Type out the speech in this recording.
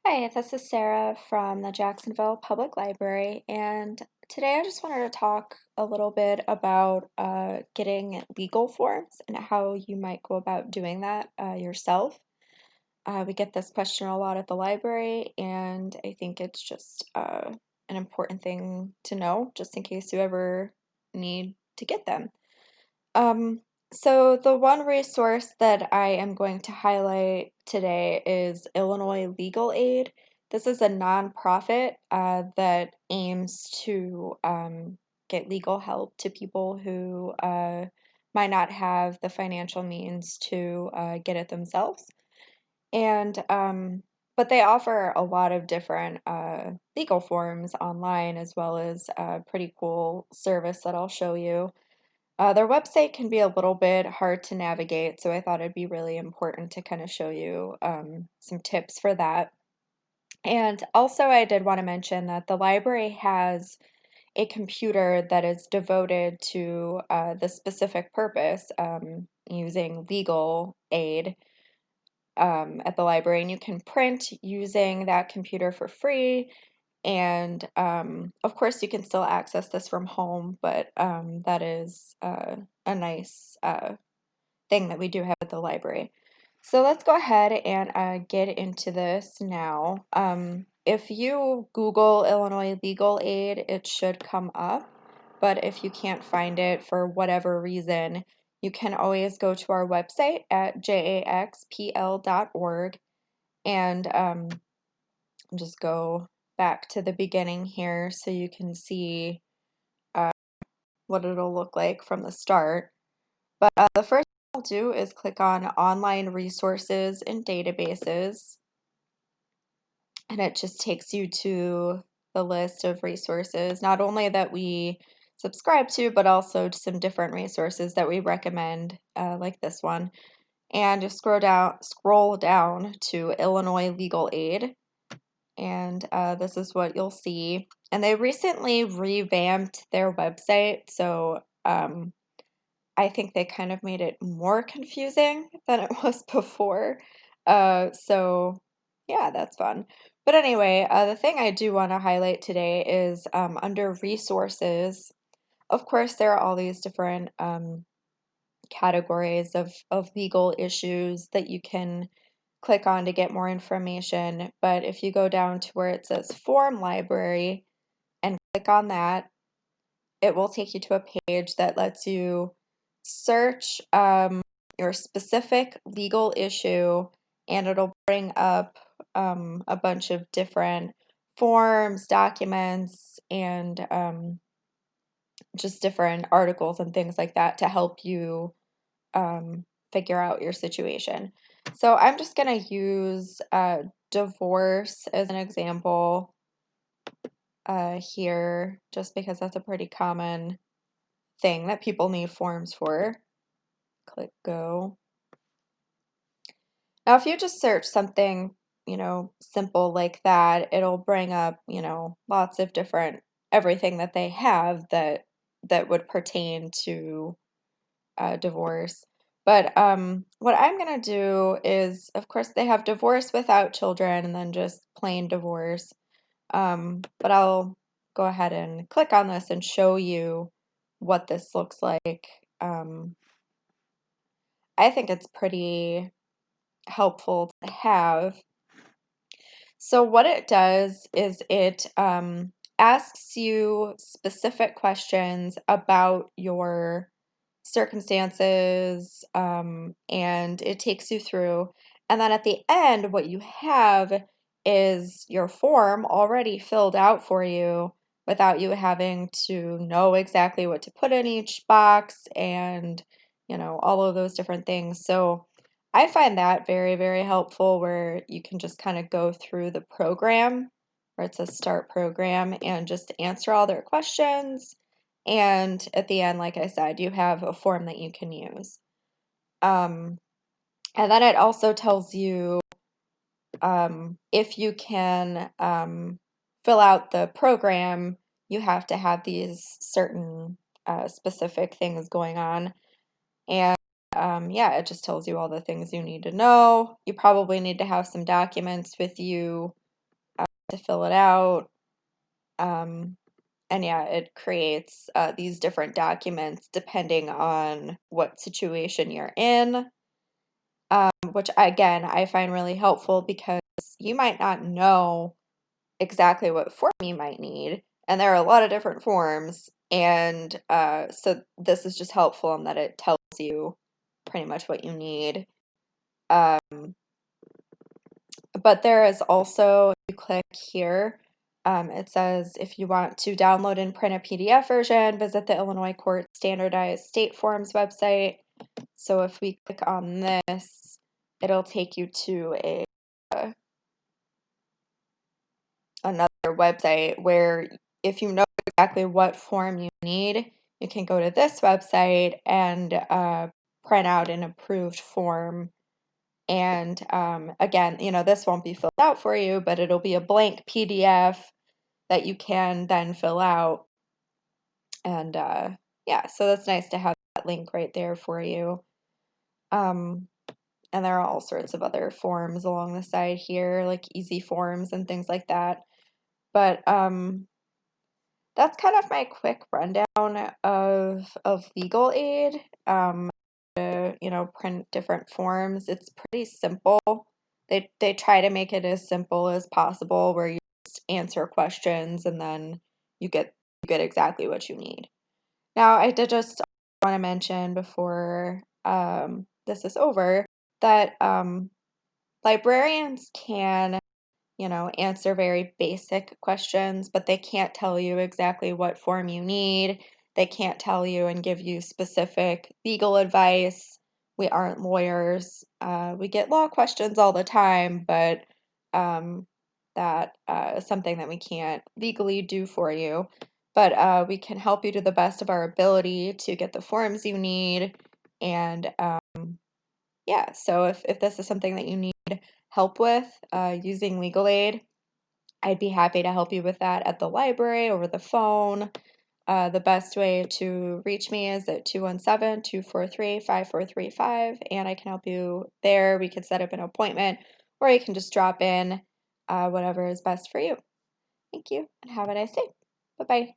Hi, this is Sarah from the Jacksonville Public Library, and today I just wanted to talk a little bit about getting legal forms and how you might go about doing that yourself. We get this question a lot at the library, and I think it's just an important thing to know just in case you ever need to get them. Um, so the one resource that I am going to highlight today is Illinois Legal Aid. This is a nonprofit that aims to get legal help to people who might not have the financial means to get it themselves. And but they offer a lot of different legal forms online as well as a pretty cool service that I'll show you. Their website can be a little bit hard to navigate, so I thought it'd be really important to kind of show you some tips for that. And also, I did want to mention that the library has a computer that is devoted to the specific purpose, using legal aid at the library, and you can print using that computer for free. And of course, you can still access this from home, but that is a nice thing that we do have at the library. So let's go ahead and get into this now. If you Google Illinois Legal Aid, it should come up. But if you can't find it for whatever reason, you can always go to our website at jaxpl.org and just go back to the beginning here so you can see what it'll look like from the start. But the first thing I'll do is click on Online Resources and Databases, and it just takes you to the list of resources, not only that we subscribe to, but also to some different resources that we recommend, like this one. And just scroll down to Illinois Legal Aid, and this is what you'll see. And they recently revamped their website, so I think they kind of made it more confusing than it was before. So yeah, that's fun. But anyway, the thing I do want to highlight today is under resources. Of course, there are all these different categories of legal issues that you can click on to get more information. But if you go down to where it says Form Library and click on that, it will take you to a page that lets you search your specific legal issue, and it'll bring up a bunch of different forms, documents, and just different articles and things like that to help you figure out your situation. So I'm just going to use divorce as an example here, just because that's a pretty common thing that people need forms for. Click go. Now, if you just search something, simple like that, it'll bring up, lots of different everything that they have that would pertain to divorce. But what I'm going to do is, of course, they have divorce without children and then just plain divorce. But I'll go ahead and click on this and show you what this looks like. I think it's pretty helpful to have. So what it does is it asks you specific questions about your circumstances, and it takes you through. And then at the end, what you have is your form already filled out for you without you having to know exactly what to put in each box and, all of those different things. So I find that very, very helpful where you can just kind of go through the program where it says start program and just answer all their questions. And at the end, like I said, you have a form that you can use. Um, and then it also tells you if you can fill out the program, you have to have these certain specific things going on. And yeah, it just tells you all the things you need to know. You probably need to have some documents with you to fill it out. And yeah, it creates these different documents depending on what situation you're in, which again, I find really helpful because you might not know exactly what form you might need, and there are a lot of different forms, and so this is just helpful in that it tells you pretty much what you need. Um, but there is also, if you click here, it says if you want to download and print a PDF version, visit the Illinois Court Standardized State Forms website. So if we click on this, it'll take you to another website where if you know exactly what form you need, you can go to this website and print out an approved form. And again, this won't be filled out for you, but it'll be a blank PDF that you can then fill out. And yeah, so that's nice to have that link right there for you. Um, and there are all sorts of other forms along the side here, like easy forms and things like that. But that's kind of my quick rundown of legal aid. Print different forms. It's pretty simple. They try to make it as simple as possible, where you just answer questions and then you get exactly what you need. Now, I did just want to mention before this is over that librarians can answer very basic questions, but they can't tell you exactly what form you need. They can't tell you and give you specific legal advice. We aren't lawyers. We get law questions all the time, but that is something that we can't legally do for you. But we can help you to the best of our ability to get the forms you need. And yeah, so if this is something that you need help with using legal aid, I'd be happy to help you with that at the library over the phone. The best way to reach me is at 217-243-5435, and I can help you there. We could set up an appointment, or you can just drop in, whatever is best for you. Thank you, and have a nice day. Bye-bye.